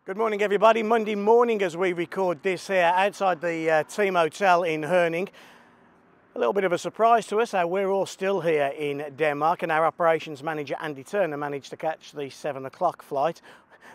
Good morning everybody. Monday morning as we record this here outside the team hotel in Herning. A little bit of a surprise to us, we're all still here in Denmark and our operations manager Andy Turner managed to catch the 7 o'clock flight.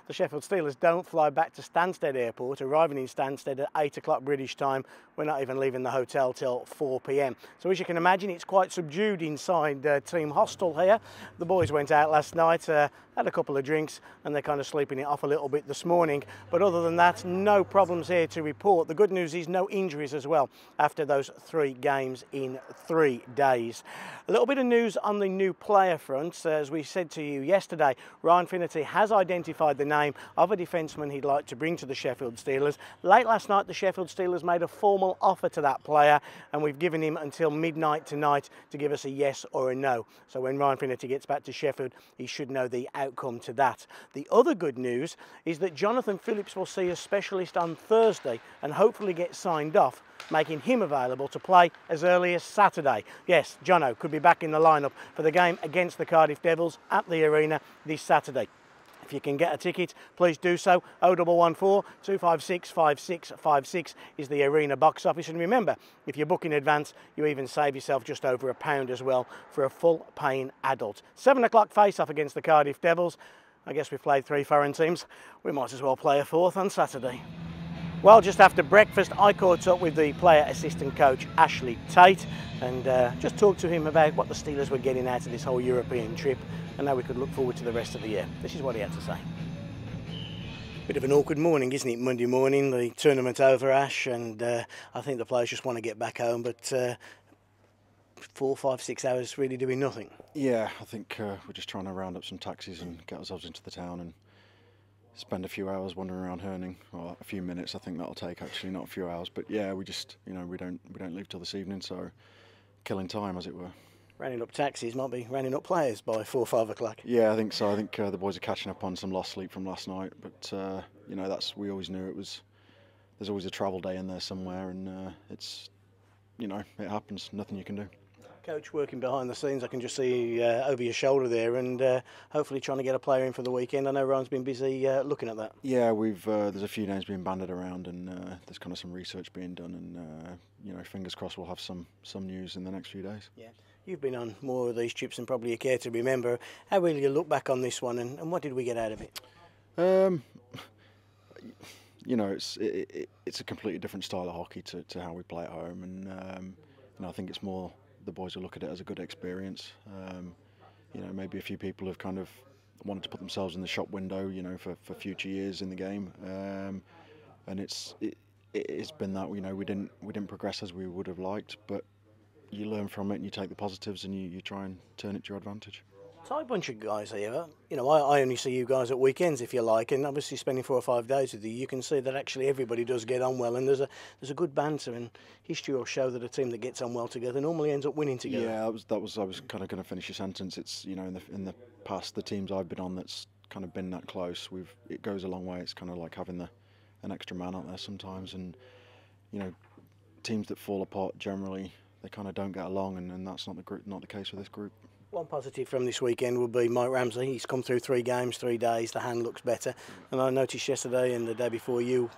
The Sheffield Steelers don't fly back to Stansted Airport, arriving in Stansted at 8 o'clock British time. We're not even leaving the hotel till 4 p.m. So as you can imagine, it's quite subdued inside team hostel here. The boys went out last night, had a couple of drinks, and they're kind of sleeping it off a little bit this morning. But other than that, no problems here to report. The good news is no injuries as well after those 3 games in 3 days. A little bit of news on the new player front. As we said to you yesterday, Ryan Finnerty has identified the name of a defenceman he'd like to bring to the Sheffield Steelers. Late last night, the Sheffield Steelers made a formal offer to that player, and we've given him until midnight tonight to give us a yes or a no. So when Ryan Finnerty gets back to Sheffield, he should know the outcome to that. The other good news is that Jonathan Phillips will see a specialist on Thursday and hopefully get signed off, making him available to play as early as Saturday. Yes, Jono could be back in the lineup for the game against the Cardiff Devils at the Arena this Saturday. If you can get a ticket, please do so. 0114 256 5656 is the Arena box office. And remember, if you book in advance, you even save yourself just over £1 as well for a full paying adult. 7 o'clock face-off against the Cardiff Devils. I guess we've played 3 foreign teams. We might as well play a 4th on Saturday. Well, just after breakfast, I caught up with the player assistant coach, Ashley Tait, and just talked to him about what the Steelers were getting out of this whole European trip and how we could look forward to the rest of the year. This is what he had to say. Bit of an awkward morning, isn't it? Monday morning, the tournament over, Ash, and I think the players just want to get back home, but 4, 5, 6 hours really doing nothing. Yeah, I think we're just trying to round up some taxis and get ourselves into the town and spend a few hours wandering around Herning. Well, a few minutes I think that'll take, actually, not a few hours. But yeah, we just, we don't leave till this evening, so killing time, as it were. Rounding up taxis might be rounding up players by 4 or 5 o'clock. Yeah, I think so. I think the boys are catching up on some lost sleep from last night. But we always knew it was. There's always a travel day in there somewhere, and it's, it happens. Nothing you can do. Coach, working behind the scenes, I can just see over your shoulder there, and hopefully trying to get a player in for the weekend. I know Ryan's been busy looking at that. Yeah, there's a few names being banded around, and there's kind of some research being done, and fingers crossed we'll have some news in the next few days. Yeah, you've been on more of these trips than probably you care to remember. How will you look back on this one, and what did we get out of it? It's a completely different style of hockey to how we play at home, and I think it's more. The boys will look at it as a good experience. Maybe a few people have kind of wanted to put themselves in the shop window, for future years in the game. And it's been that we didn't progress as we would have liked, but you learn from it and you take the positives and you try and turn it to your advantage. Tight bunch of guys here. I only see you guys at weekends, if you like, and obviously spending 4 or 5 days with you can see that actually everybody does get on well, and there's a good banter, and history will show that a team that gets on well together normally ends up winning together. Yeah, I was kind of going to finish your sentence. It's in the past, the teams I've been on that's kind of been that close. It goes a long way. It's kind of like having an extra man out there sometimes, and teams that fall apart generally they kind of don't get along, and that's not the case with this group. One positive from this weekend will be Mike Ramsey. He's come through 3 games, 3 days. The hand looks better. And I noticed yesterday and the day before you're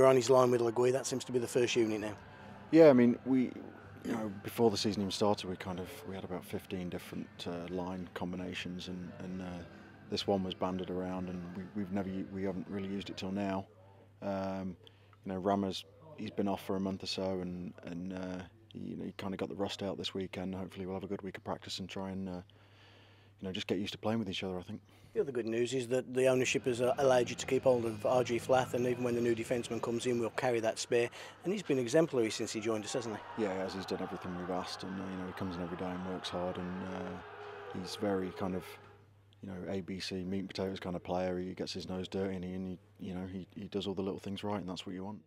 on his line with Legui. That seems to be the first unit now. Yeah, I mean, before the season even started, we had about 15 different line combinations, and this one was banded around, and we haven't really used it till now. Rammers, he's been off for a month or so, and he kind of got the rust out this weekend. Hopefully we'll have a good week of practice and try and just get used to playing with each other, I think. The other good news is that the ownership has allowed you to keep hold of RG Flath, and even when the new defenceman comes in, we'll carry that spare. And he's been exemplary since he joined us, hasn't he? Yeah, as he's done everything we've asked, and he comes in every day and works hard, and he's very kind of ABC meat and potatoes kind of player. He gets his nose dirty, and he does all the little things right, and that's what you want.